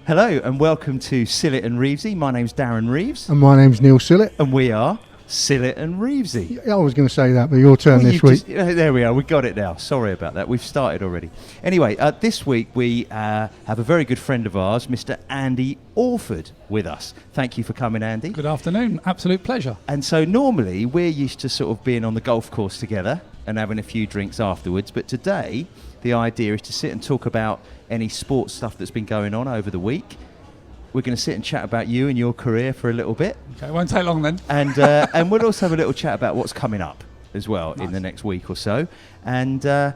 Hello and welcome to Sillett and Reevesy. My name's Darren Reeves. And my name's Neil Sillett. And we are Sillett and Reevesy. I was going to say that, but your turn this week. There we are, we got it now. Sorry about that, we've started already. Anyway, this week we have a very good friend of ours, Mr. Andy Awford, with us. Thank you for coming, Andy. Good afternoon, absolute pleasure. And so normally we're used to sort of being on the golf course together and having a few drinks afterwards, but today the idea is to sit and talk about any sports stuff that's been going on over the week. We're going to sit and chat about you and your career for a little bit. Okay, it won't take long then. And we'll also have a little chat about what's coming up as well in the next week or so. And so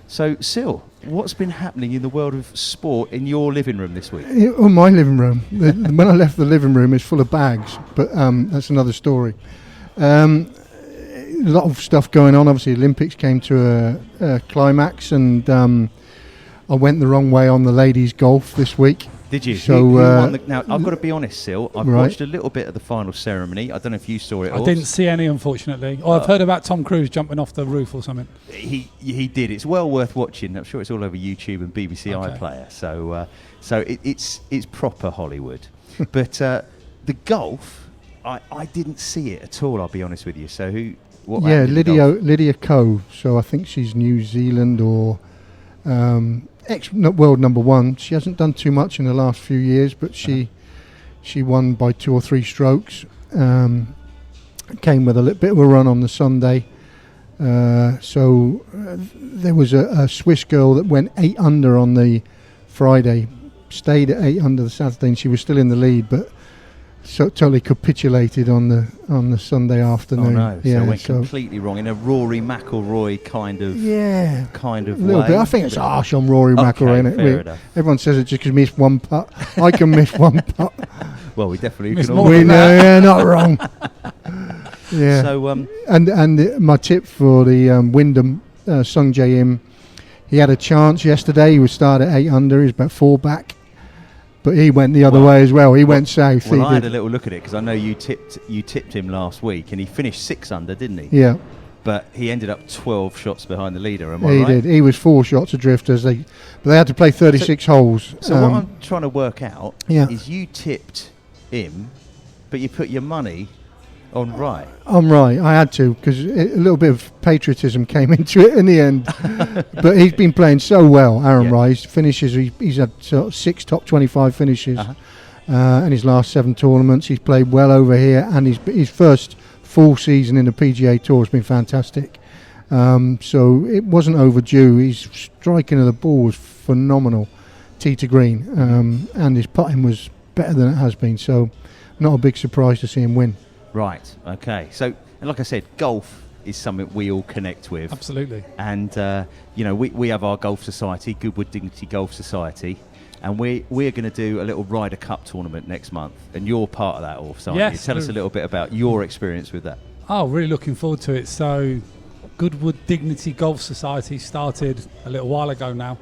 Sil, what's been happening in the world of sport in your living room this week? Oh, my living room. When I left the living room, it's full of bags, but that's another story. A lot of stuff going on. Obviously, Olympics came to a climax, and I went the wrong way on the ladies' golf this week. Did you? So, who won now, I've got to be honest, Sil. I've watched a little bit of the final ceremony. I don't know if you saw it. I didn't see any, unfortunately. I've heard about Tom Cruise jumping off the roof or something. He did. It's well worth watching. I'm sure it's all over YouTube and BBC iPlayer. So it's proper Hollywood. But the golf, I didn't see it at all. I'll be honest with you. So what? Yeah, Lydia Ko. So I think she's New Zealand or. World number one. She hasn't done too much in the last few years, but she won by 2 or 3 strokes. Came with a little bit of a run on the Sunday. There was a Swiss girl that went 8 under on the Friday, stayed at 8 under the Saturday, and she was still in the lead, but totally capitulated on the Sunday afternoon. Oh no! Yeah, so it went completely wrong in a Rory McIlroy kind of a little bit. I think it's harsh on Rory McIlroy, isn't it? Everyone says it just because he missed one putt. I can miss one putt. Well, we definitely miss can. More we know, yeah, not wrong. Yeah. So and my tip for the Wyndham Sung Jae Im, he had a chance yesterday. He would start at 8 under. He's about 4 back. But he went the other way as well. He went south. Well, I had a little look at it because I know you tipped him last week, and he finished 6 under, didn't he? Yeah. But he ended up 12 shots behind the leader. Am I right? He did. He was 4 shots adrift but they had to play 36 holes. So what I'm trying to work out is you tipped him, but you put your money on right. I'm right. I had to because a little bit of patriotism came into it in the end. But he's been playing so well, Aaron Rice. Finishes. He's had 6 top 25 finishes in his last 7 tournaments. He's played well over here, and his first full season in the PGA Tour has been fantastic. So it wasn't overdue. His striking of the ball was phenomenal, tee to green, and his putting was better than it has been. So not a big surprise to see him win. Right, okay. So, like I said, golf is something we all connect with. Absolutely. And, we have our golf society, Goodwood Dignity Golf Society, and we're going to do a little Ryder Cup tournament next month. And you're part of that, Orf, aren't you? Tell us a little bit about your experience with that. Oh, really looking forward to it. So, Goodwood Dignity Golf Society started a little while ago now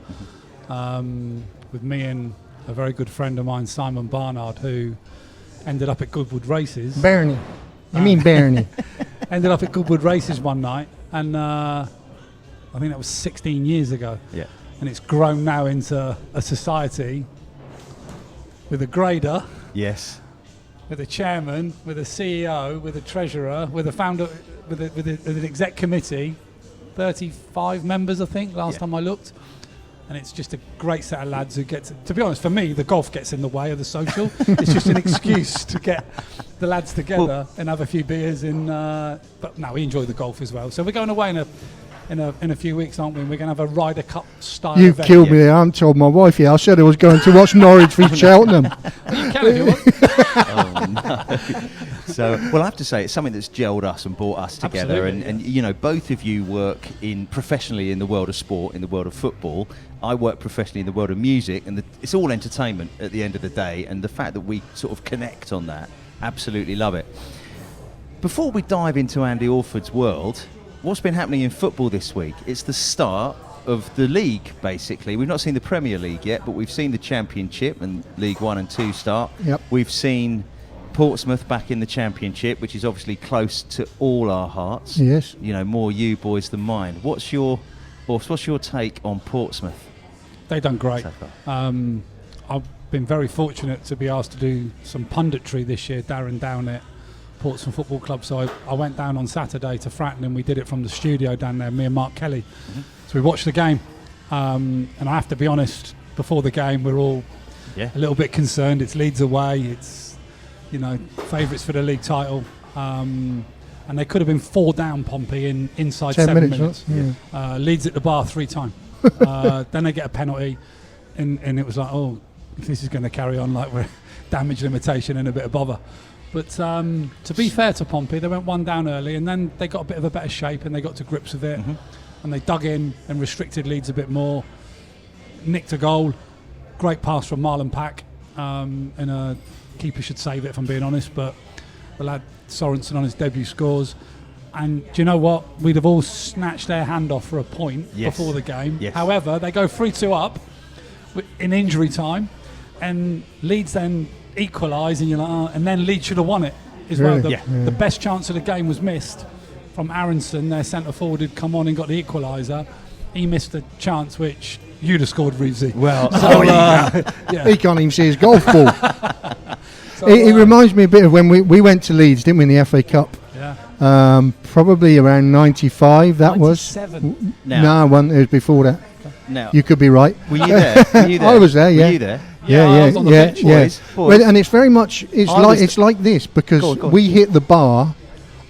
with me and a very good friend of mine, Simon Barnard, who ended up at Goodwood Races. Bernie. You mean Bernie? Ended up at Goodwood Races one night, and I think that was 16 years ago. Yeah. And it's grown now into a society with a grader. Yes. With a chairman, with a CEO, with a treasurer, with a founder, with an exec committee. 35 members, I think, last time I looked. And it's just a great set of lads who get to be honest, for me, the golf gets in the way of the social. It's just an excuse to get the lads together and have a few beers. But no, we enjoy the golf as well. So we're going away in a few weeks, aren't we? And we're going to have a Ryder Cup style You event. killed me there. I haven't told my wife yet. I said I was going to watch Norwich v Cheltenham. You can if you want. Oh, no. So, I have to say, it's something that's gelled us and brought us together. Absolutely, And both of you work professionally in the world of sport, in the world of football. I work professionally in the world of music, and it's all entertainment at the end of the day. And the fact that we sort of connect on that, absolutely love it. Before we dive into Andy Awford's world, what's been happening in football this week? It's the start of the league, basically. We've not seen the Premier League yet, but we've seen the Championship and League 1 and 2 start. Yep. We've seen Portsmouth back in the Championship, which is obviously close to all our hearts. Yes. More you boys than mine. What's your take on Portsmouth? They've done great. So far? I've been very fortunate to be asked to do some punditry this year, Darren, down at Portsmouth Football Club. So I went down on Saturday to Fratton, and we did it from the studio down there, me and Mark Kelly. So we watched the game, and I have to be honest, before the game we're all a little bit concerned. It's Leeds away, it's favourites for the league title, and they could have been 4 down, Pompey, in inside 7 minutes. Leeds at the bar 3 times. Then they get a penalty, and it was like, oh, if this is going to carry on, like we're damage limitation and a bit of bother. But to be fair to Pompey, they went 1 down early, and then they got a bit of a better shape and they got to grips with it, and they dug in and restricted Leeds a bit more, nicked a goal, great pass from Marlon Pack, and a keeper should save it if I'm being honest, but the lad Sorensen on his debut scores. And do you know what? We'd have all snatched their hand off for a point before the game. However, they go 3-2 up in injury time, and Leeds then equalise, and you're like, oh, and then Leeds should have won it as well. The best chance of the game was missed from Aronson, their centre forward, who'd come on and got the equaliser. He missed a chance which you'd have scored, Reevesy. Well, he can't even see his golf ball. It reminds me a bit of when we went to Leeds, didn't we, in the FA Cup? Probably around 95, that 97. was. No, it was before that. Now, you could be right. Were you there? I was there, Were you there? I was on the pitch. Boys. Well, and it's very much, it's like this, because go on. we hit the bar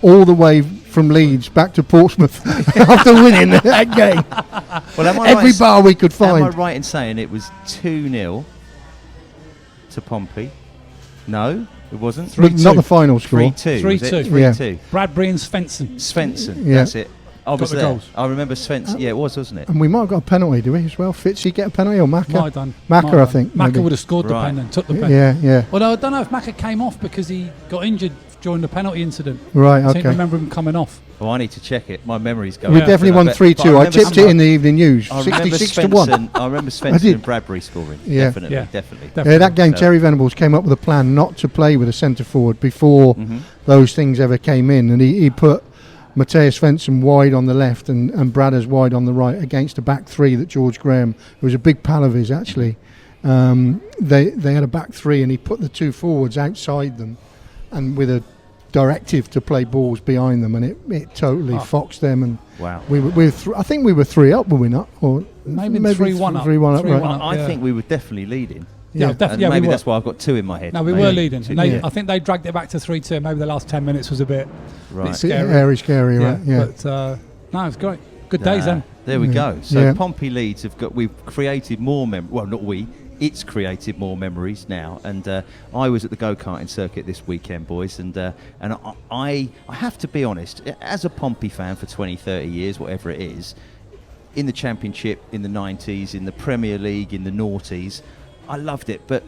all the way from Leeds back to Portsmouth after winning that game. Well, every bar we could find. Am I right in saying it was 2-0 to Pompey? No, it wasn't. 3-2. Not the final score. 3-2. 3-2. 3-2. Bradbury and Svensson. That's it. I was the there. goals. I remember Svensson. Yeah, it was, wasn't it? And we might have got a penalty, do we, as well? Fitzy get a penalty, or Macca? Might have done. Macca, I think. Macca would have scored the pen and took the pen. Yeah. Although I don't know if Macca came off because he got injured during the penalty incident. Right, I okay. don't remember him coming off. Oh, I need to check it. My memory's going. We definitely won 3-2. I tipped it in the evening news. 66-1. I remember Svensson and Bradbury scoring. Yeah. Definitely. That game, Terry Venables came up with a plan not to play with a centre forward before those things ever came in, and he put Matthias Svensson wide on the left and Bradders wide on the right against a back 3 that George Graham, who was a big pal of his actually, they had a back 3, and he put the 2 forwards outside them, and with a directive to play balls behind them, and it totally foxed them. And wow, I think we were 3 up, were we not? Or maybe 3-1 up. 3-1 up, right? I think we were definitely leading. Definitely. Maybe that's why I've got 2 in my head. No, we were leading. I think they dragged it back to 3-2. Maybe the last 10 minutes was a bit scary, right? Yeah. But no, it's great. Good days then. There we go. So Pompey Leeds we've created more memories. Well, not we. It's created more memories now. And I was at the go-karting circuit this weekend, boys, and I have to be honest, as a Pompey fan for 20, 30 years, whatever it is, in the Championship, in the 90s, in the Premier League, in the noughties, I loved it. But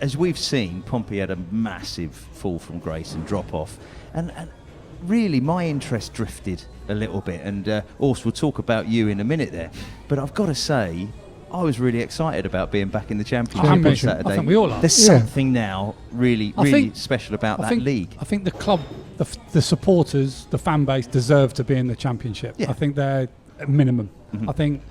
as we've seen, Pompey had a massive fall from grace and drop off. And really, my interest drifted a little bit. And Urs, we'll talk about you in a minute there. But I've got to say, I was really excited about being back in the Championship on Saturday. I think we all are. There's something now really special about that league. I think the club, the supporters, the fan base deserve to be in the Championship. I think they're at minimum. I think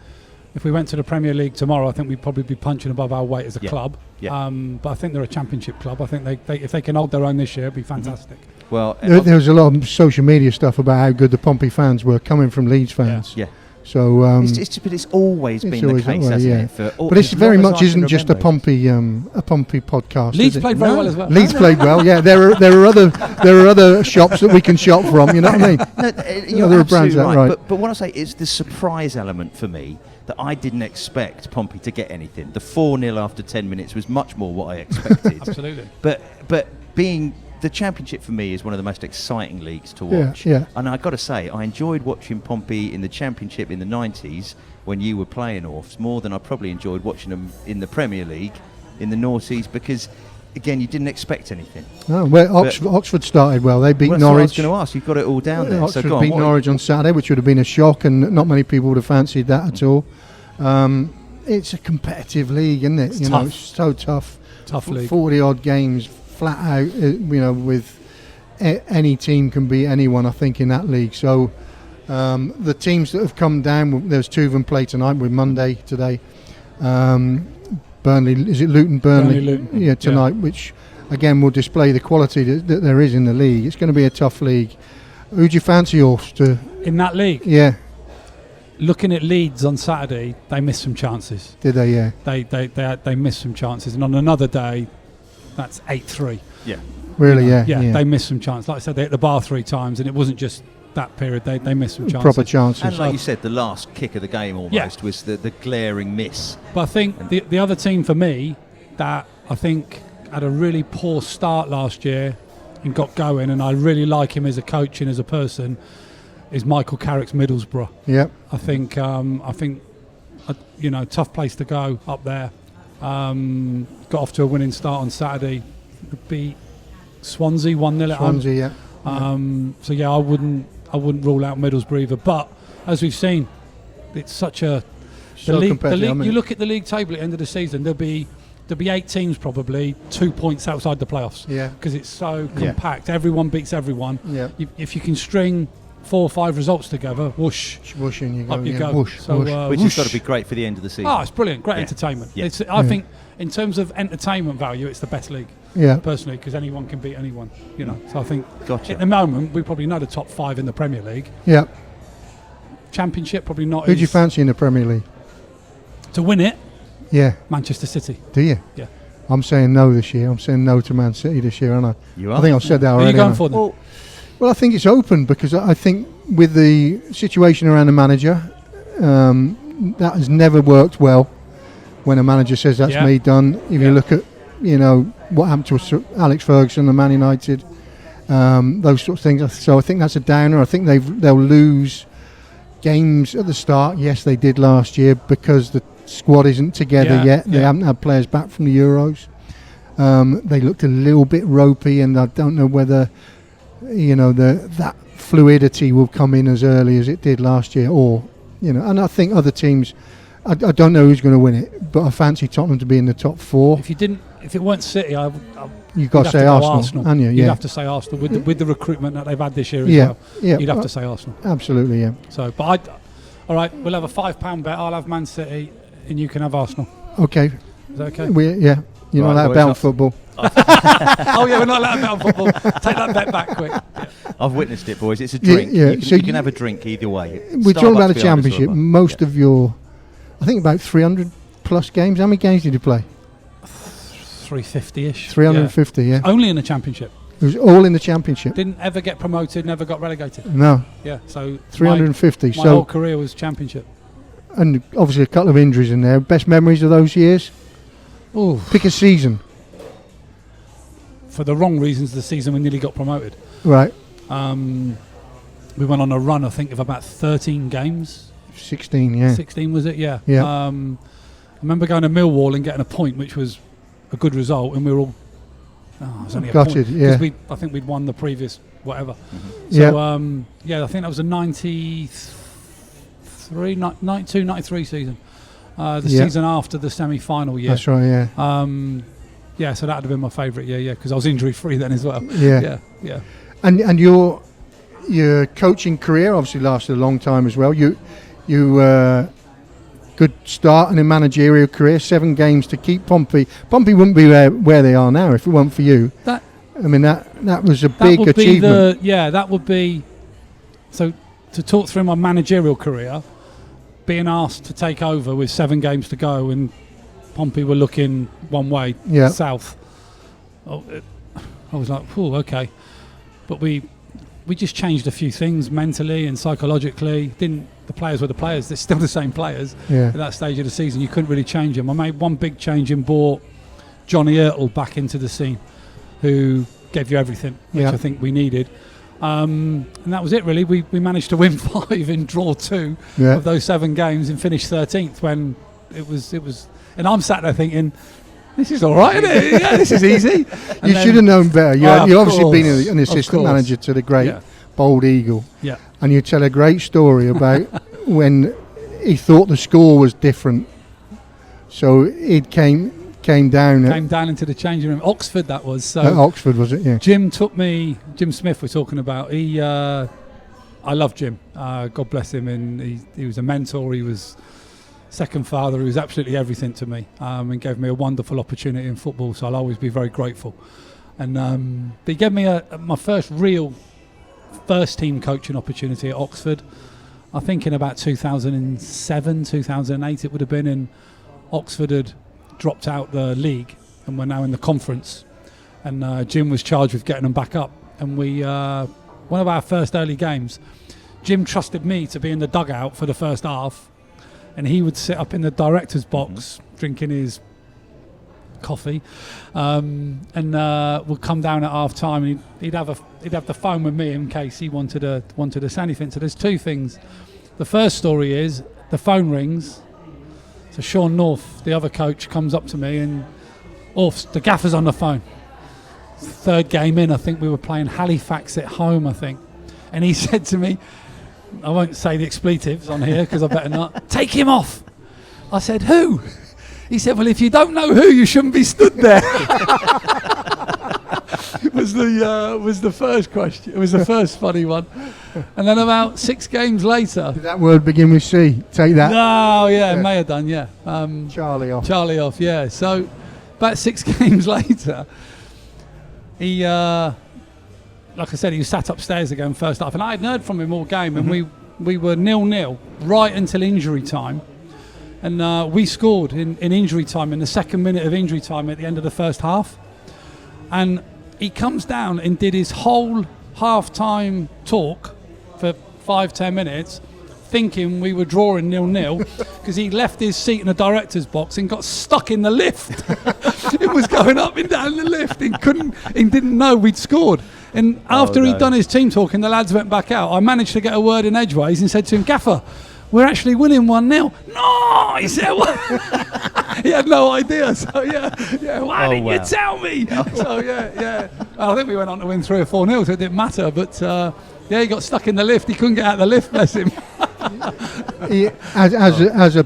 if we went to the Premier League tomorrow, I think we'd probably be punching above our weight as a club. But I think they're a Championship club. I think they if they can hold their own this year, it'd be fantastic. Well, there was a lot of social media stuff about how good the Pompey fans were coming from Leeds fans. So it's always been the case, hasn't it? But it's very much isn't just a Pompey podcast. Leeds played very well as well. Leeds played well. Yeah, there are other shops that we can shop from. You know what I mean? No, you're absolutely right. But what I say is the surprise element for me that I didn't expect Pompey to get anything. The 4-0 after 10 minutes was much more what I expected. Absolutely. But being the Championship for me is one of the most exciting leagues to watch. And I've got to say, I enjoyed watching Pompey in the Championship in the 90s when you were playing Orfs more than I probably enjoyed watching them in the Premier League in the noughties, because again, you didn't expect anything. No, Oxford started well. They beat Norwich. I was going to ask. You've got it all down there. Oxford beat Norwich on Saturday, which would have been a shock, and not many people would have fancied that at all. It's a competitive league, isn't it? It's tough. It's so tough. Tough league. 40 odd games, flat out. With any team can beat anyone, I think, in that league. So the teams that have come down, there's 2 of them play tonight. We're Monday today. Burnley. Is it Luton? Burnley. Luton. Yeah, tonight, which again will display the quality that there is in the league. It's going to be a tough league. Who do you fancy, Orf, to? In that league? Yeah. Looking at Leeds on Saturday, they missed some chances. Did they? Yeah. They missed some chances, and on another day, that's 8-3. Yeah. Really? You know, Yeah. They missed some chances. Like I said, they hit the bar 3 times, and it wasn't just that period. They missed some chances. Proper chances. And like you said, the last kick of the game almost was the glaring miss. But I think the other team for me that I think had a really poor start last year and got going, and I really like him as a coach and as a person, is Michael Carrick's Middlesbrough. Yeah. I think tough place to go up there. Got off to a winning start on Saturday. Beat Swansea 1-0 at home. Swansea, yeah. I wouldn't rule out Middlesbrough either. But as we've seen, it's such a So competitive. I mean, you look at the league table at the end of the season, there'll be 8 teams probably 2 points outside the playoffs. Yeah. Because it's so compact. Everyone beats everyone. Yeah. If you can string 4 or 5 results together, whoosh, Whooshing you go. up you yeah. go. Whoosh, So, whoosh. Which has got to be great for the end of the season. it's brilliant. Great Yeah. entertainment. Yeah. I think in terms of entertainment value, it's the best league. Yeah. Personally, because anyone can beat anyone, So I think Gotcha. at the moment we probably know the top 5 in the Premier League. Yeah. Championship probably not. Who do you fancy in the Premier League? To win it? Yeah. Manchester City. Do you? Yeah. I'm saying no this year. I'm saying no to Man City this year, aren't I? You are? I think I've said that Who are already. you going for then? Well, I think it's open because I think with the situation around the manager, that has never worked well. When a manager says that's me done, if you look at what happened to Alex Ferguson and Man United, those sort of things. So I think that's a downer. I think they'll lose games at the start. Yes, they did last year because the squad isn't together yet. They haven't had players back from the Euros. They looked a little bit ropey, and I don't know whether that fluidity will come in as early as it did last year, or and I think other teams. I don't know who's going to win it, but I fancy Tottenham to be in the top 4. If it weren't City, You've got to say Arsenal, haven't you? You'd have to say Arsenal with the recruitment that they've had this year as well. Yeah, you'd have to say Arsenal. Absolutely, yeah. So, but all right, we'll have a £5 bet. I'll have Man City, and you can have Arsenal. Okay. Is that okay? You're not allowed to bet on football. Oh yeah, we're not allowed to bet on football. Take that bet back quick. Yeah. I've witnessed it, boys. It's a drink. You can have a drink either way. We're talking about the Starbucks Championship. Most of your, I think about 300 plus games. How many games did you play? 350-ish. 350, yeah. Only in the Championship. It was all in the Championship. Didn't ever get promoted, never got relegated. No. Yeah, so 350. My whole career was Championship. And obviously a couple of injuries in there. Best memories of those years? Ooh. Pick a season. For the wrong reasons, the season we nearly got promoted. Right. We went on a run, I think, of about 13 games. 16, yeah. 16 was it? Yeah. Yeah. I remember going to Millwall and getting a point, which was a good result, and we were all it was only gutted, a point. yeah. Because I think we'd won the previous whatever. Mm-hmm. So I think that was a 92, 93 season. The season after the semi-final year. That's right, yeah. So that would have been my favourite year, because I was injury-free then as well. Yeah. Yeah. And your coaching career obviously lasted a long time as well. You good start in a managerial career, 7 games to keep Pompey. Pompey wouldn't be where they are now if it weren't for you. That was a big achievement. That would be. So to talk through my managerial career, being asked to take over with 7 games to go and Pompey were looking one way, south. I was like, okay. But we just changed a few things mentally and psychologically. The players were the players. They're still the same players at that stage of the season. You couldn't really change them. I made one big change and brought Johnny Ertl back into the scene, who gave you everything, which I think we needed. And that was it, really. We managed to win 5 and draw 2 of those 7 games and finish 13th when it was. And I'm sat there thinking, this is all right, isn't it? Yeah, this is easy. You should have known better. You've obviously been an assistant course. manager to the great Bold Eagle. Yeah. And you tell a great story about when he thought the score was different. So it came down into the changing room. Oxford, that was. So at Oxford, was it? Yeah. Jim Smith we're talking about. I love Jim. God bless him. And he was a mentor. He was second father who was absolutely everything to me, and gave me a wonderful opportunity in football, so I'll always be very grateful. And but he gave me my first real first team coaching opportunity at Oxford, I think in about 2007, 2008 it would have been, and Oxford had dropped out the league and we're now in the conference, and Jim was charged with getting them back up, and we one of our first early games, Jim trusted me to be in the dugout for the first half, and he would sit up in the director's box drinking his coffee, and would come down at half time, and he'd have the phone with me in case he wanted to say anything. So there's two things. The first story is the phone rings. So Sean North, the other coach, comes up to me, and the gaffer's on the phone. Third game in, I think we were playing Halifax at home, I think, and he said to me, I won't say the expletives on here because I better not, take him off. I said, who? He said, well, if you don't know who, you shouldn't be stood there. was the first question. It was the first funny one. And then about 6 games later... Did that word begin with C? Take that. No, yeah, it may have done, yeah. Charlie off. Charlie off, yeah. So about 6 games later, he... like I said, he was sat upstairs again first half, and I hadn't heard from him all game, and we were 0-0 right until injury time. And we scored in injury time, in the second minute of injury time at the end of the first half. And he comes down and did his whole half-time talk for 5-10 minutes, thinking we were drawing 0-0, because he left his seat in the director's box and got stuck in the lift. It was going up and down the lift, and didn't know we'd scored. And after he'd done his team talk and the lads went back out, I managed to get a word in edgeways and said to him, Gaffer, we're actually winning 1-0. No, he said, what? He had no idea. So yeah. Why didn't you tell me? So yeah. I think we went on to win 3 or 4-0, so it didn't matter. But he got stuck in the lift. He couldn't get out of the lift. Bless him. As a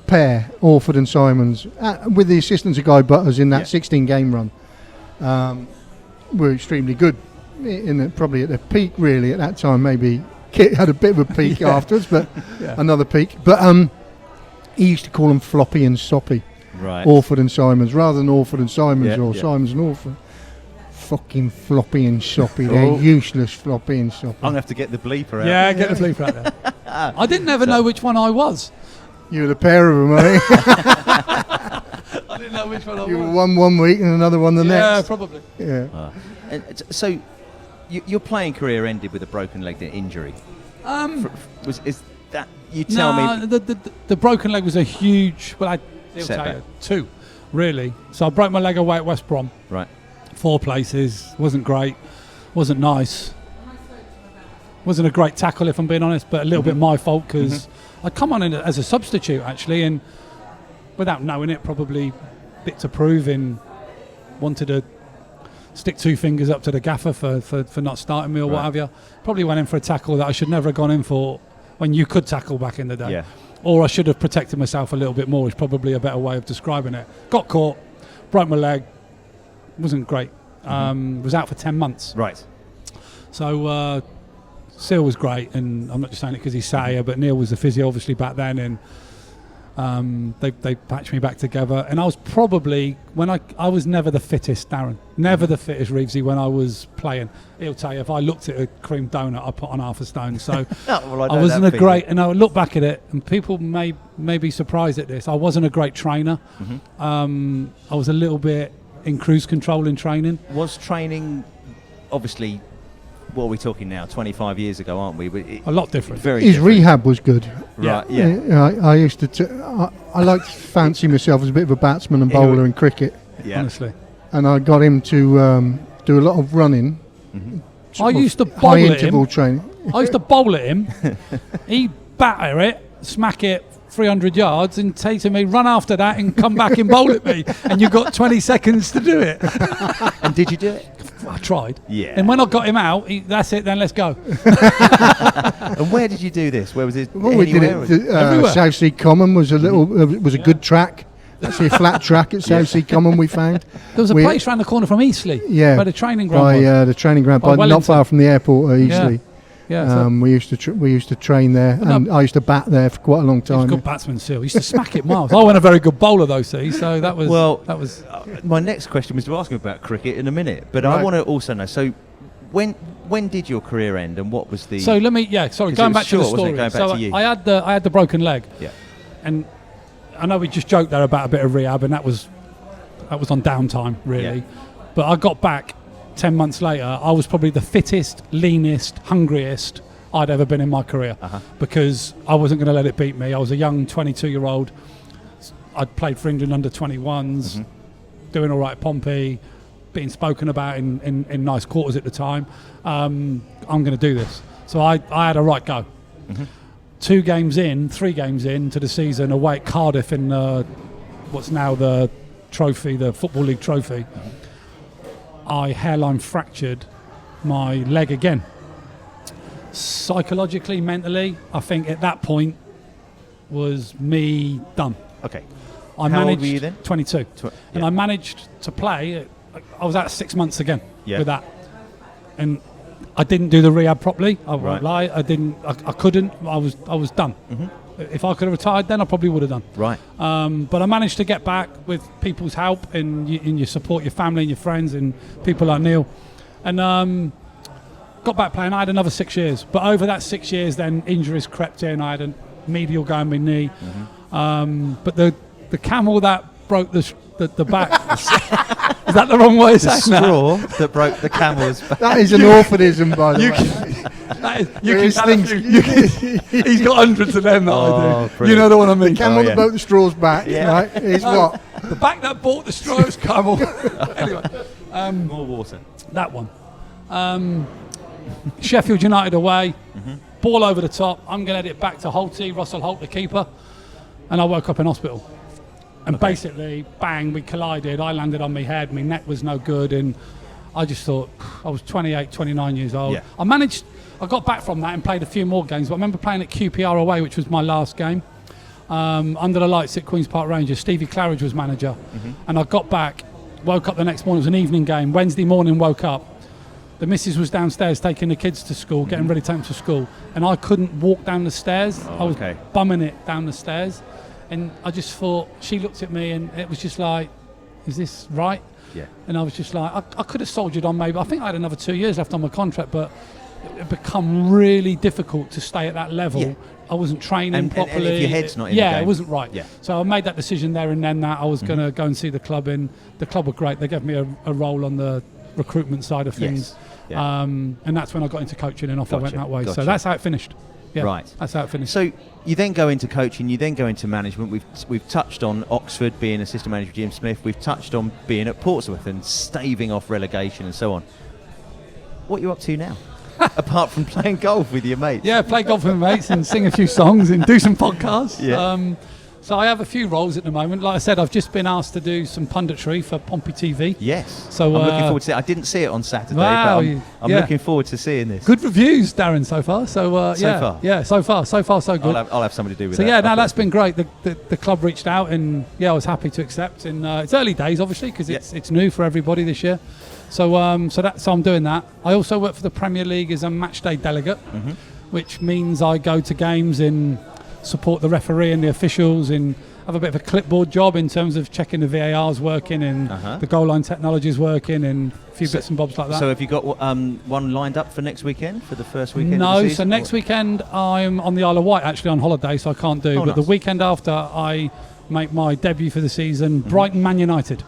pair, Awford and Simons, with the assistance of Guy Butters in that 16-game run, were extremely good. Probably at their peak, really, at that time. Maybe Kit had a bit of a peak afterwards, but another peak. But he used to call them Floppy and Soppy, right? Awford and Simons, rather than Awford and Simons or Simons and Awford. Fucking Floppy and Soppy, they're useless. Floppy and Soppy. I'm gonna have to get the bleeper out. Yeah, get the bleeper out there. I didn't ever know which one I was. You were the pair of them, eh? I didn't know which one I was. You were one week and another one the next. Yeah, probably. Yeah. So, your playing career ended with a broken leg injury. Is that you tell me? The broken leg was a huge. Well, I'll tell you, 2, really. So I broke my leg away at West Brom. Right. 4 places. Wasn't great. Wasn't nice. Wasn't a great tackle, if I'm being honest, but a little bit my fault because I'd come on in as a substitute actually, and without knowing it, probably a bit to prove, and wanted to stick 2 fingers up to the gaffer for not starting me or what have you. Probably went in for a tackle that I should never have gone in for when you could tackle back in the day. Yeah. Or I should have protected myself a little bit more, is probably a better way of describing it. Got caught, broke my leg, wasn't great. Was out for 10 months. Right. So Sil was great, and I'm not just saying it because he's sat here, but Neil was the physio obviously back then, and they patched me back together, and I was probably, when I was never the fittest, Darren, never the fittest Reevesy when I was playing. He'll tell you, if I looked at a cream donut, I put on half a stone. So well, I wasn't a great, and I look back at it, and people may be surprised at this. I wasn't a great trainer. I was a little bit in cruise control in training. Was training, obviously, what are we talking now? 25 years ago, aren't we? A lot different. His different. Rehab was good. Right. Yeah. I used to. I liked to fancy myself as a bit of a batsman and bowler in cricket. Yeah. Honestly. And I got him to do a lot of running. I used to bowl high at interval him. training. I used to bowl at him. He'd batter it, smack it 300 yards, and say to me, run after that and come back and bowl at me. And you've got 20 seconds to do it. And did you do it? I tried. Yeah. And when I got him out, that's it, then let's go. And where did you do this? Where was it? Well, we did it. South Sea Common was a little, was a good track. Actually, a flat track at South Sea Common we found. There was a place round the corner from Eastleigh. Yeah. By the training ground. By the training ground, not far from the airport at Eastleigh. Yeah. We used to train there, and I used to bat there for quite a long He was time. a good batsman, Sil. He used to smack it miles. I wasn't a very good bowler though, see. So that was my next question was to ask him about cricket in a minute, but Right. I want to also know. So, when did your career end, and what was the? So let me, going back to the story. Going back to you. I had the broken leg. Yeah. And I know we just joked there about a bit of rehab, and that was on downtime really. Yeah. But I got back 10 months later. I was probably the fittest, leanest, hungriest I'd ever been in my career, because I wasn't going to let it beat me. I was a young 22-year-old. I'd played for England under 21s, doing all right at Pompey, being spoken about in nice quarters at the time. I'm going to do this. So I had a right go. 3 games in to the season, away at Cardiff in what's now the trophy, the Football League trophy, I hairline fractured my leg again. Psychologically, mentally, I think at that point was me done. Okay. I How old managed were you then? 22, and I managed to play. I was out 6 months again with that, and I didn't do the rehab properly. I won't lie. I didn't. I couldn't. I was done. If I could have retired then, I probably would have done. Right. But I managed to get back with people's help and your support, your family and your friends and people like Neil, and got back playing. I had another 6 years, but over that 6 years, then injuries crept in. I had a medial go in my knee, but the camel that broke the back. Is that the wrong way of saying that? Straw that broke the camel's back. That is an Awfordism, by the way. He's got hundreds of them that I do. Brilliant. You know the one I mean. Camel that broke the straw's back, right, is what? The back that bought the straw's camel. Anyway, More water. that one. Sheffield United away, ball over the top. I'm going to head it back to Holty, Russell Holt, the keeper, and I woke up in hospital. And basically, bang, we collided. I landed on my head. My neck was no good, and I just thought, I was 28, 29 years old. Yeah. I got back from that and played a few more games. But I remember playing at QPR away, which was my last game, under the lights at Queen's Park Rangers. Stevie Claridge was manager, and I got back, woke up the next morning. It was an evening game. Wednesday morning, woke up. The missus was downstairs taking the kids to school, getting ready to take them to school, and I couldn't walk down the stairs. I was bumming it down the stairs. And I just thought, she looked at me and it was just like, is this right? Yeah. And I was just like, I could have soldiered on maybe. I think I had another 2 years left on my contract, but it had become really difficult to stay at that level. Yeah. I wasn't training properly. And if your head's not in the game. it wasn't right. Yeah. So I made that decision there and then that I was going to go and see the club, and the club were great. They gave me a role on the recruitment side of things. Yes. Yeah. And that's when I got into coaching and off I went that way. So that's how it finished. Yeah, right. That's how it finished. So you then go into coaching, you then go into management. We've touched on Oxford, being assistant manager Jim Smith. We've touched on being at Portsmouth and staving off relegation and so on. What are you up to now? Apart from playing golf with your mates? Yeah, play golf with my mates and sing a few songs and do some podcasts. Yeah. So I have a few roles at the moment. Like I said, I've just been asked to do some punditry for Pompey TV. Yes. So I'm looking forward to it. I didn't see it on Saturday, wow, but I'm looking forward to seeing this. Good reviews, Darren, so far. So so far so good. I'll have something to do with that. that. So yeah, no, that's been great. The club reached out, and I was happy to accept. And it's early days, obviously, because it's new for everybody this year. So I'm doing that. I also work for the Premier League as a matchday delegate, which means I go to games and support the referee and the officials and have a bit of a clipboard job in terms of checking the VAR's working and the goal line technology's working and a few bits and bobs like that. So have you got one lined up for next weekend, for the first weekend? No, of the season, so next weekend I'm on the Isle of Wight actually on holiday, so I can't do. But nice. the weekend after I make my debut for the season, Brighton Man United,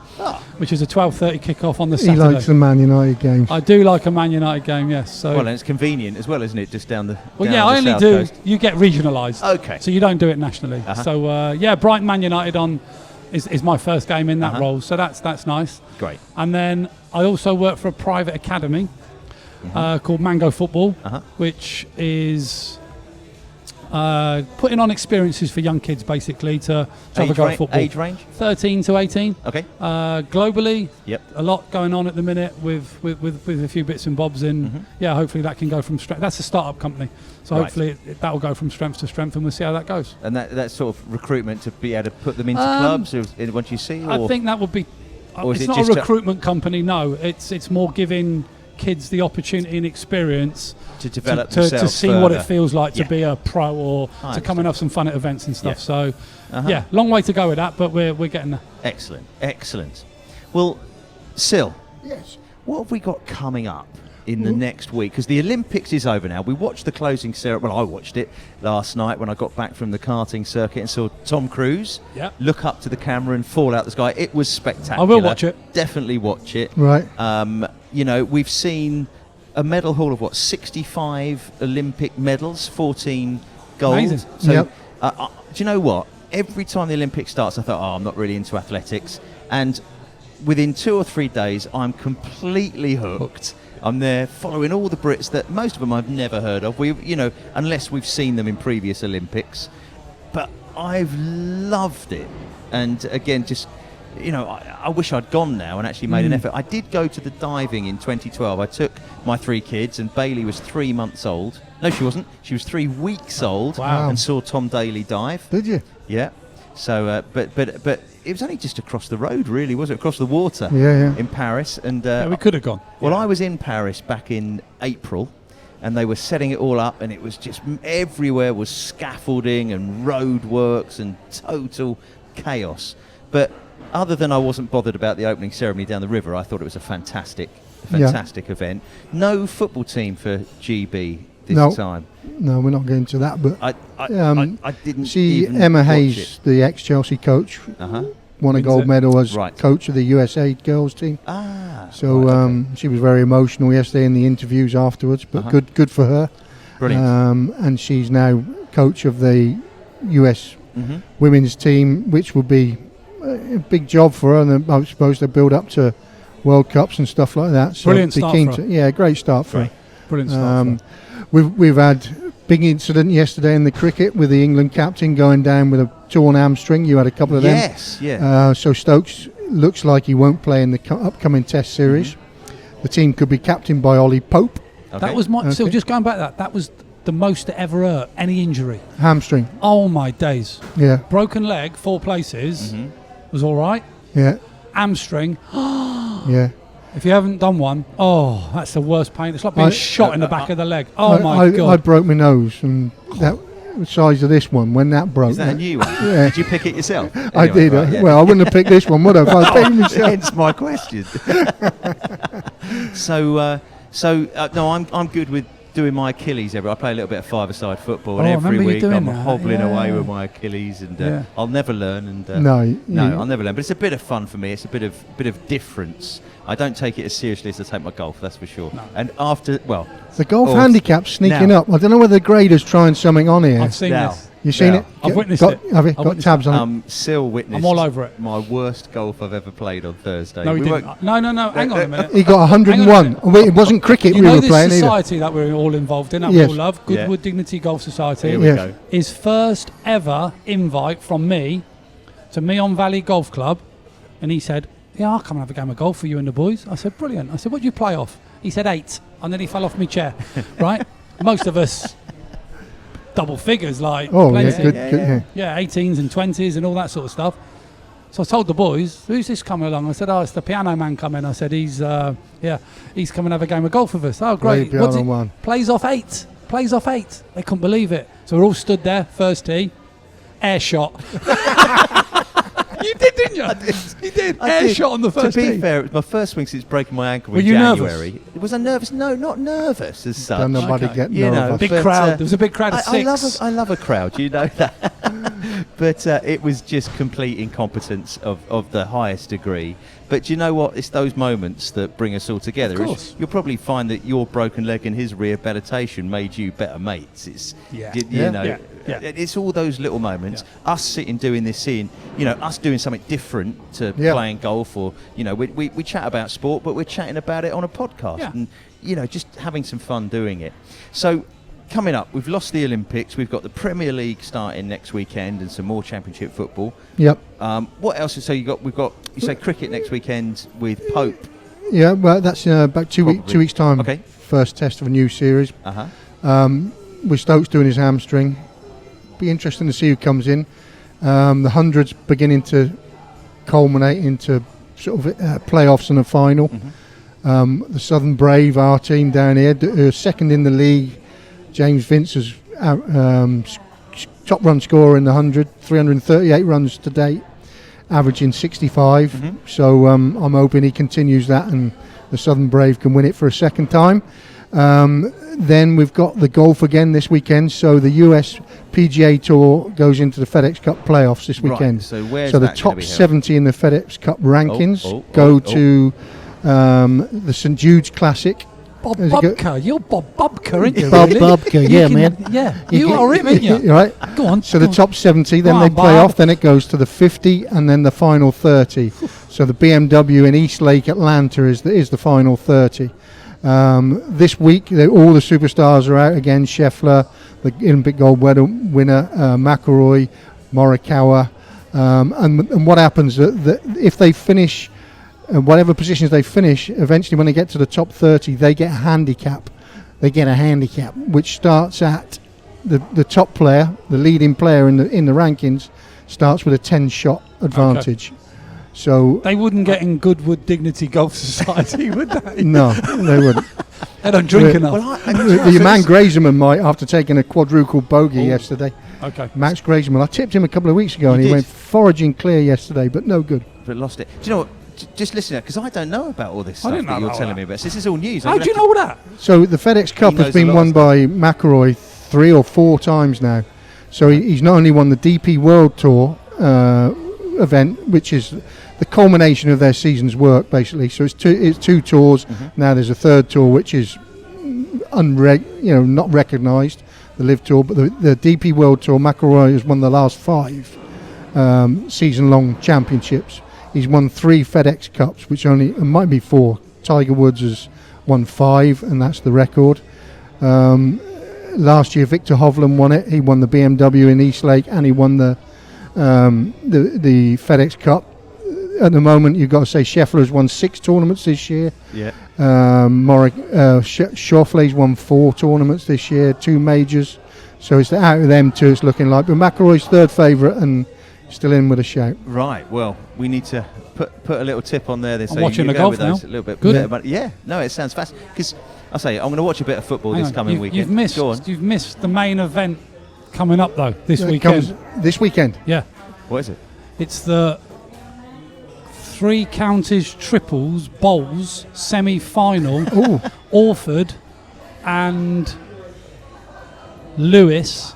which is a 12:30 kickoff on the Saturday. He likes the Man United games. I do like a Man United game, yes. So well, and it's convenient as well, isn't it? Just down the I only south do. coast. You get regionalised, Okay. so you don't do it nationally. So Brighton Man United is my first game in that role, so that's nice. Great. And then I also work for a private academy called Mango Football, which is putting on experiences for young kids, basically, to have a go at football. Age range? 13 to 18. Okay. Globally, Yep. a lot going on at the minute with a few bits and bobs, and hopefully that can go from strength. That's a start-up company, so hopefully that will go from strength to strength, and we'll see how that goes. And that's sort of recruitment to be able to put them into clubs once you see? Or? I think that would be... Or is it's it not just a recruitment company, no. It's more giving kids the opportunity and experience to develop to themselves see further. what it feels like to Yeah. be a pro or I to come and have some fun at events and stuff. Yeah. So, Uh-huh. yeah, long way to go with that, but we're getting there. Excellent. Well, Sil, Yes. what have we got coming up in the next week? Because the Olympics is over now. We watched the closing ceremony. Well, I watched it last night when I got back from the karting circuit and saw Tom Cruise Yeah. look up to the camera and fall out the sky. It was spectacular. I will watch it. Definitely watch it. Right. We've seen a medal haul of 65 Olympic medals, 14 gold. Amazing. So, Yep. do you know what? Every time the Olympics starts, I thought, I'm not really into athletics. And within 2 or 3 days, I'm completely hooked. I'm there following all the Brits that most of them I've never heard of. Unless we've seen them in previous Olympics. But I've loved it. And again, just, I wish I'd gone now and actually made an effort. I did go to the diving in 2012. I took my 3 kids, and Bailey was 3 months old. No, she wasn't. She was 3 weeks old. Wow. And saw Tom Daley dive. Did you? Yeah. So, but it was only just across the road, really, wasn't it? Across the water. Yeah. In Paris, and Yeah, we could have gone. well, I was in Paris back in April, and they were setting it all up, and it was just everywhere was scaffolding and roadworks and total chaos. But other than I wasn't bothered about the opening ceremony down the river, I thought it was a fantastic event. No football team for GB this No. time. No, we're not getting to that. But I didn't see even Emma watch Hayes, it. the ex-Chelsea coach, Uh-huh. won a Wins gold it. medal as Right. coach of the USA girls team. So right, okay. she was very emotional yesterday in the interviews afterwards. But Uh-huh. good for her. Brilliant. And she's now coach of the US Mhm. women's team, which will be a big job for her. And I suppose they build up to World Cups and stuff like that. So Brilliant be start keen for her. yeah, great start for her. Brilliant stuff. We've had big incident yesterday in the cricket with the England captain going down with a torn hamstring. You had a couple of them. Yes, yeah. So Stokes looks like he won't play in the upcoming Test series. The team could be captained by Ollie Pope. Okay. That was my. So Okay. just going back to that was the most that ever hurt any injury. Hamstring. Oh my days! Yeah, Broken leg, 4 places, was all right. yeah, Hamstring. yeah. If you haven't done one, that's the worst pain. It's like being shot in the back of the leg. Oh my I god! broke my nose, and that the size of this one when that broke. Is that a new one? Yeah. Did you pick it yourself? I Anyway, did. right, yeah. Well, I wouldn't have picked this one, would I? If I picked it myself. Hence my question. No, I'm good with doing my Achilles I play a little bit of five-a-side football, and Oh, I every remember you week doing I'm that, hobbling yeah. away with my Achilles, and Yeah. I'll never learn. And No, I'll never learn. But it's a bit of fun for me. It's a bit of difference. I don't take it as seriously as I take my golf. That's for sure. No. And after, The golf Oh, handicap's sneaking now. up. I don't know whether the grader's trying something on here. I've seen Now. this. You seen Now. it? I've witnessed got, it. Have you I've got witnessed tabs on it? Sil witnessed. I'm all over it. My worst golf I've ever played on Thursday. No, he We didn't. won't- No. Hang on a minute. He got Hang on a 101. minute. Oh, wait, it wasn't cricket You we know were this playing either. society that we're all involved in, that Yes. we all love, Yeah. Goodwood Dignity Golf Society. Here we Yes. go. His first ever invite from me to Meon Valley Golf Club, and he said, "Yeah, I'll come and have a game of golf for you and the boys." I said, "Brilliant." I said, "What do you play off?" He said 8, and then he fell off my chair. Right? Most of us double figures, like Oh, plenty. yeah, good. Yeah. Yeah, 18s and 20s and all that sort of stuff. So I told the boys, "Who's this coming along?" I said, "Oh, it's the piano man coming." I said, "He's coming to have a game of golf with us." "Oh, great." Play What's piano it? man. Plays off 8. They couldn't believe it. So we're all stood there, first tee, air shot. You did, didn't you? I did. You did. I Air did. shot on the first To be tee. fair, it was my first swing since breaking my ankle Were in you nervous? January. Was I nervous? No, not nervous as such. Don't nobody Okay. get You know, nervous. Big But, crowd. There was a big crowd of I 6. love a crowd, you know that. But it was just complete incompetence of the highest degree. But you know what? It's those moments that bring us all together. Of course. You'll probably find that your broken leg and his rehabilitation made you better mates. It's Yeah. you Yeah. know, Yeah. it's all those little moments. Us sitting doing this, seeing us doing something different to Yeah. playing golf, or we chat about sport, but we're chatting about it on a podcast, Yeah. and just having some fun doing it. So. Coming up, we've lost the Olympics. We've got the Premier League starting next weekend and some more Championship football. Yep. What else? So you say cricket next weekend with Pope. Yeah, well, that's about 2 Probably. weeks' time. Okay. First test of a new series. Uh-huh. With Stokes doing his hamstring. Be interesting to see who comes in. The hundreds beginning to culminate into sort of playoffs and a final. The Southern Brave, our team down here, second in the league. James Vince is top run scorer in the 100, 338 runs to date, averaging 65. Mm-hmm. So I'm hoping he continues that and the Southern Brave can win it for a second time. Then we've got the golf again this weekend. So the US PGA Tour goes into the FedEx Cup playoffs this weekend. Right, so where's the that top gonna be held? 70 in the FedEx Cup rankings go to the St Jude's Classic. Bob Does it go- Bubka, you're Bob Bubka, aren't you? Bob really? Bubka, You yeah, can- man. Yeah, You you get- are him, aren't you? Right. Go on. So go the on. top 70, then Go they on, play Bob. off, then it goes to the 50, and then the final 30. So the BMW in Eastlake, Atlanta is the final 30. This week, all the superstars are out again. Scheffler, the Olympic gold medal winner, McIlroy, Morikawa. And what happens, that if they finish, whatever positions they finish, eventually when they get to the top 30, they get a handicap. They get a handicap, which starts at the top player, the leading player in the rankings, starts with a 10-shot advantage. Okay. So they wouldn't get in Goodwood Dignity Golf Society, would they? No, they wouldn't. They don't drink enough. The man Grazeman might, after taking a quadruple bogey yesterday. Okay. Max Grazeman, I tipped him a couple of weeks ago, and he went foraging clear yesterday, but no good. But lost it. Do you know what? Just listen, because I don't know about all this stuff that you're telling me about. This is all news. How do you know that? So the FedEx Cup has been won by McIlroy 3 or 4 times now. So he's not only won the DP World Tour event, which is the culmination of their season's work, basically. So it's two tours. Mm-hmm. Now there's a third tour, which is not recognised, the Live Tour, but the DP World Tour. McIlroy has won the last 5 season-long championships. He's won 3 FedEx Cups, which it might be 4. Tiger Woods has won 5, and that's the record. Last year, Victor Hovland won it. He won the BMW in Eastlake, and he won the FedEx Cup. At the moment, you've got to say Scheffler's won 6 tournaments this year. Yeah. Schauffele's won 4 tournaments this year, 2 majors. So it's out of them 2. It's looking like. But McIlroy's third favourite and still in with a shout. Right. Well, we need to put a little tip on there. I'm watching the golf now. A little bit. Good. Yeah. No, it sounds fast. Because I say I'm going to watch a bit of football this coming weekend. You've missed the main event coming up though this weekend. This weekend. Yeah. What is it? It's the 3 Counties Triples Bowls semi-final. Awford and Lewis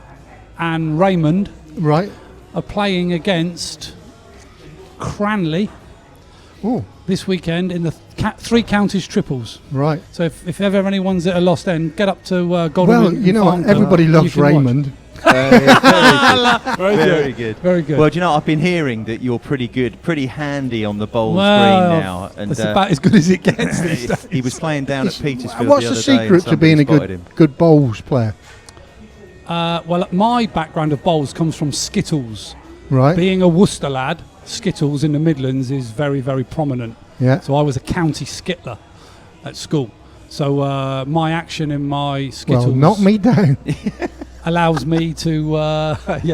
and Raymond. Right. Are playing against Cranley this weekend in the 3 Counties Triples. Right. So if ever anyone's at a lost end, get up to Golden. Well, you know what? Everybody loves Raymond. Very good. Very good. Well, do you know, I've been hearing that you're pretty good, pretty handy on the bowls green now. And it's about as good as it gets these days. He was playing down at Petersfield What's the other the secret day to being a good bowls player? Well, my background of bowls comes from Skittles. Right. Being a Worcester lad, Skittles in the Midlands is very, very prominent. Yeah. So I was a county skittler at school. So my action in my Skittles... Well, knock me down. allows me to...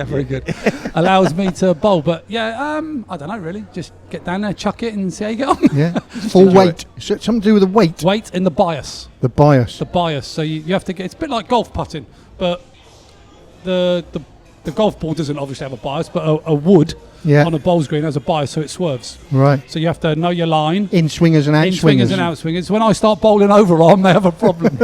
very good. Allows me to bowl. But, I don't know, really. Just get down there, chuck it and see how you get on. Yeah. Full weight. So something to do with the weight. Weight and the bias. The bias. The bias. So you have to get... It's a bit like golf putting, but... The golf ball doesn't obviously have a bias, but a wood on a bowls green has a bias, so it swerves. Right. So you have to know your line. In swingers and out swingers. In swingers and out swingers. When I start bowling over on, they have a problem.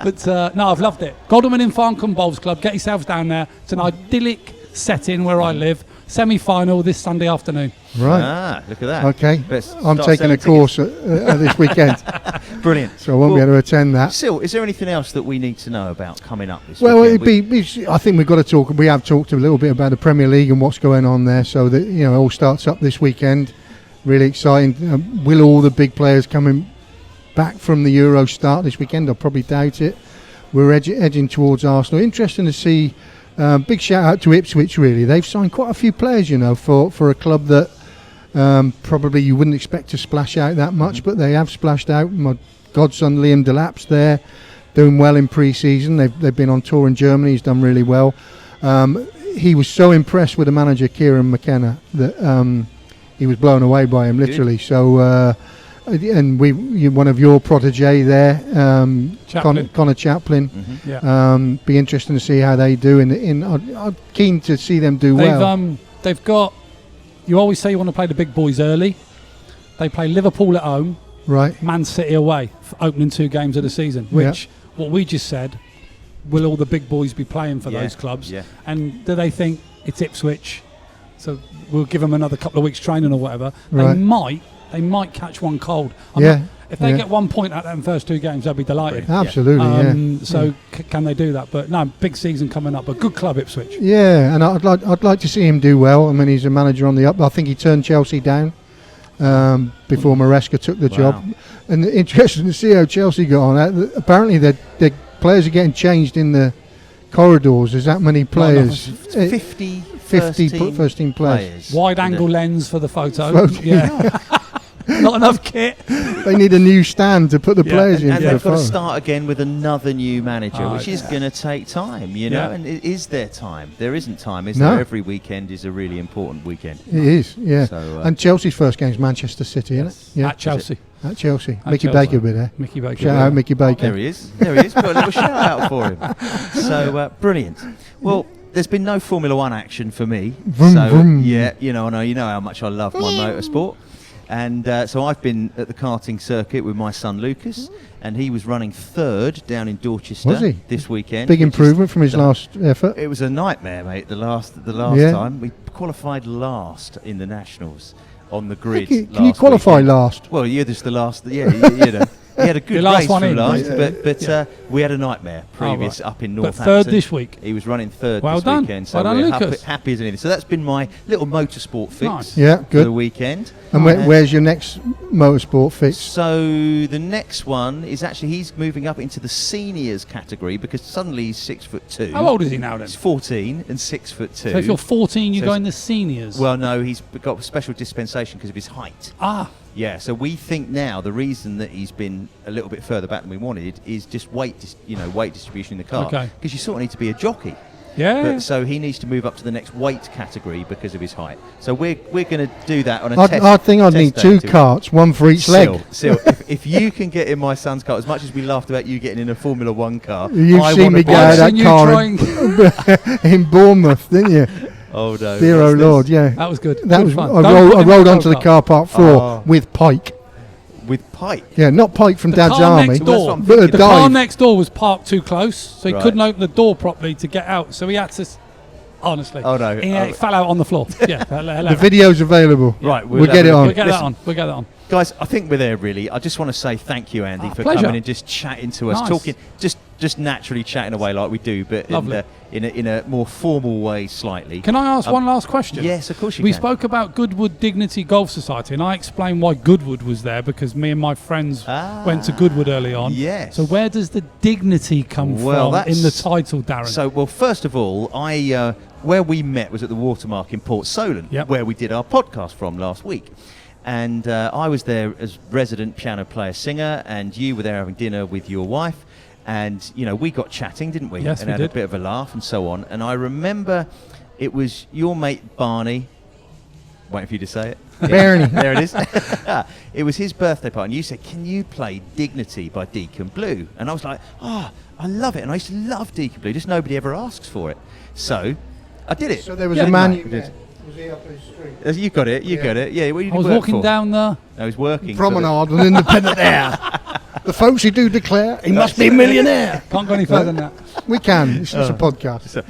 But no, I've loved it. Godalming in Farncombe Bowls Club. Get yourselves down there. It's an idyllic setting where I live. Semi-final this Sunday afternoon. Right. Look at that. Okay. I'm taking a course this weekend. Brilliant. So I won't be able to attend that. Sil, is there anything else that we need to know about coming up this weekend? Well, I think we've got to talk. We have talked a little bit about the Premier League and what's going on there. So that it all starts up this weekend. Really exciting. Will all the big players coming back from the Euro start this weekend? I probably doubt it. We're edging towards Arsenal. Interesting to see. Big shout out to Ipswich. Really, they've signed quite a few players. For a club that probably you wouldn't expect to splash out that much, but they have splashed out. My godson Liam Delap's there, doing well in pre-season. They've been on tour in Germany. He's done really well. He was so impressed with the manager Kieran McKenna that he was blown away by him, literally. So and one of your protege there, Chaplin. Connor Chaplin. Mm-hmm. Yeah. Be interesting to see how they do. I'm keen to see them do well. They've got. You always say you want to play the big boys early. They play Liverpool at home, Right. Man City away for opening 2 games of the season. Which what we just said, will all the big boys be playing for those clubs? Yeah. And do they think it's Ipswich? So we'll give them another couple of weeks training or whatever. Right. They might catch one cold. If they get 1 point out of them first 2 games, they'll be delighted. Absolutely. So can they do that? But no, big season coming up. But good club, Ipswich. Yeah, and I'd like to see him do well. I mean, he's a manager on the up. I think he turned Chelsea down before Maresca took the job. And interesting to see how Chelsea got on. Apparently, the players are getting changed in the corridors. There's that many players. 50 first team players. Wide angle lens for the photo. Yeah. Not enough kit. They need a new stand to put the players in. And for they've the got to photo. start again with another new manager, which is going to take time, you know. Yeah. And is there time? There isn't time, is No. there? Every weekend is a really important weekend. It is, yeah. So, and Chelsea's first game is Manchester City, isn't it? Yeah. At Chelsea. At Chelsea. At Mickey Chelsea. Baker will be there. Mickey Baker. Shout out Mickey Baker. There he is. There he is. Got a little shout out for him. So brilliant. Well, there's been no Formula One action for me. Vroom, so vroom. yeah, you know how much I love my motorsport. And so I've been at the karting circuit with my son Lucas, and he was running 3rd down in Dorchester Was he? this weekend. Big which is improvement from his last effort. It was a nightmare, mate. The last Yeah. time we qualified last in the nationals on the grid. Can you qualify weekend. last? Well, you're just the last. Yeah, you know. He had a good Your last race one through in, last, right? but we had a nightmare previous right. up in But Northampton. 3rd this week. He was running 3rd Well this done. weekend, so Well done, we're Lucas. happy as anything. So that's been my little motorsport fix Nice. Yeah, for good. the weekend. And where's your next motorsport fix? So the next one is actually he's moving up into the seniors category because suddenly he's 6'2". How old is he now then? He's 14 and 6'2". So if you're 14, you So go it's- in the seniors. Well, no, he's got a special dispensation because of his height. Yeah, so we think now the reason that he's been a little bit further back than we wanted is just weight distribution in the car. Okay. Because you sort of need to be a jockey. Yeah. But, so he needs to move up to the next weight category because of his height. So we're going to do that on a test. I think I'd test need day 2 to- carts, one for each leg. Sil, if you can get in my son's car, as much as we laughed about you getting in a Formula One car, You've I seen wanna me be- get out of I've seen that you car in Bournemouth, didn't you? Oh no! Dear oh what's Lord, this? yeah. That was good. That Good was. fun. I Don't put him in rolled the onto the go-kart. car park floor Oh. with Pike. With Pike. Yeah, not Pike from The Dad's car Army, next Well, that's door. what I'm but a thinking. The car dive. next door was parked too close, so he Right. couldn't open the door properly to get out. So he had to. Honestly. Oh, no. He fell out on the floor. Yeah. The video's available. Right, We'll get it on. We'll get that Listen, on. We'll get that on. Guys, I think we're there really. I just want to say thank you, Andy, for pleasure. coming and just chatting to us, Nice. talking, just naturally chatting away like we do, but Lovely. in a more formal way slightly. Can I ask one last question? Yes, of course you We can. spoke about Goodwood Dignity Golf Society, and I explained why Goodwood was there because me and my friends went to Goodwood early on. Yes. So where does the dignity come Well, from in the that's- title, Darren? So, well, first of all, where we met was at the Watermark in Port Solent, Yep. where we did our podcast from last week. And I was there as resident piano player singer, and you were there having dinner with your wife. And, you know, we got chatting, didn't we? Yes, and we had did. a bit of a laugh and so on. And I remember it was your mate Barney. Waiting for you to say it. Barney. There it is. It was his birthday party, and you said, "Can you play Dignity by Deacon Blue?" And I was like, "Oh, I love it." And I used to love Deacon Blue, just nobody ever asks for it. So I did it. So there was Yeah, a man. you did. Was he up his street? You got it. You got it. Yeah. What did I you was work walking for? down the. I was working. Promenade on Independent Air. The folks who do declare he must be a millionaire. Can't go any further than that. We can. It's just a podcast.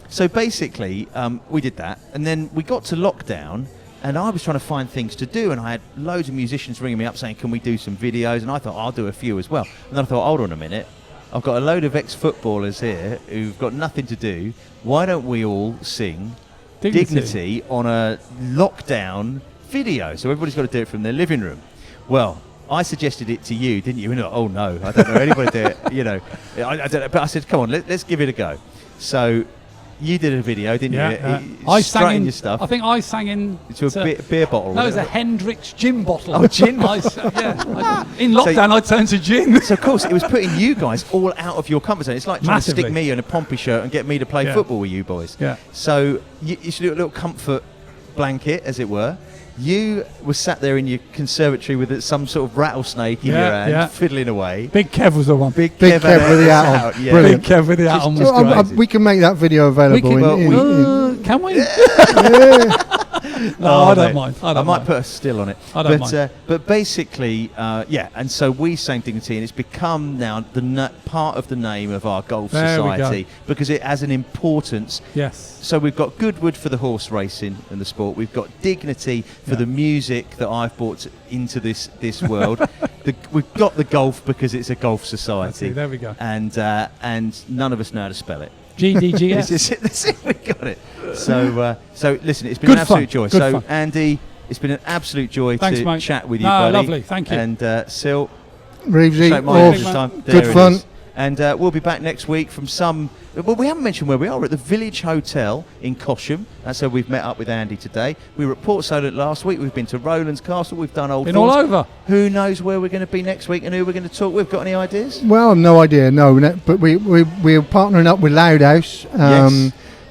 So basically, we did that, and then we got to lockdown, and I was trying to find things to do, and I had loads of musicians ringing me up saying, "Can we do some videos?" And I thought, I'll do a few as well. And then I thought, hold on a minute, I've got a load of ex-footballers here who've got nothing to do. Why don't we all sing Dignity on a lockdown video? So everybody's got to do it from their living room. Well, I suggested it to you, didn't you? And you're like, oh no, I don't know anybody do it. You know, I don't know. But I said, come on, let's give it a go. So you did a video, didn't you? I sang Strutting in your stuff. I think I sang in. Into a beer bottle. No, it was a wasn't it? Hendrix gin bottle. Oh, gin in lockdown, I turned to gin. So of course it was putting you guys all out of your comfort zone. It's like trying to Massively. stick me in a Pompey shirt and get me to play Yeah. football with you boys. Yeah. So you should do a little comfort blanket, as it were. You were sat there in your conservatory with some sort of rattlesnake in your hand, fiddling away. Big Kev was the one. Big Kev with the hat on. Yeah. Brilliant. Big Kev with the hat on was crazy. We can make that video available. Can we? No, I don't mind. I might put a still on it. I don't mind. But basically, and so we sang Dignity, and it's become now part of the name of our golf society because it has an importance. Yes. So we've got Goodwood for the horse racing and the sport. We've got Dignity for the music that I've brought into this world. We've got the golf because it's a golf society. There we go. And none of us know how to spell it. GDGS. That's it, we got it. So listen, it's been an absolute joy. Good fun. Andy, it's been an absolute joy to chat with you, buddy. buddy. Lovely, thank you. And Sil, Reevesy, good fun. And we'll be back next week from some. Well, we haven't mentioned where we are. We're at the Village Hotel in Cosham. That's where we've met up with Andy today. We were at Port Sillett last week. We've been to Rowlands Castle. We've done Old Been Thorns. all over. Who knows where we're going to be next week and who we're going to talk with? Got any ideas? Well, no idea. No, but we're partnering up with Loud House.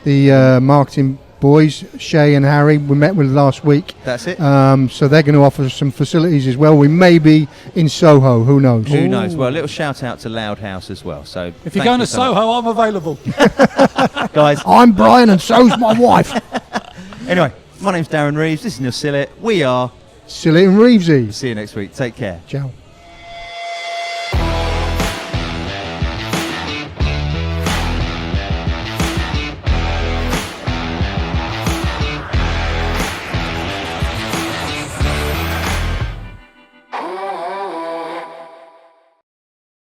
The marketing boys, Shay and Harry, we met with last week. That's it. So they're going to offer some facilities as well. We may be in Soho. Who knows? Who knows? Well, a little shout out to Loud House as well. So if you're going to Soho, I'm available. Guys, I'm Brian and so's my wife. Anyway, my name's Darren Reeves. This is Sillett. We are Sillett and Reevesy. See you next week. Take care. Ciao.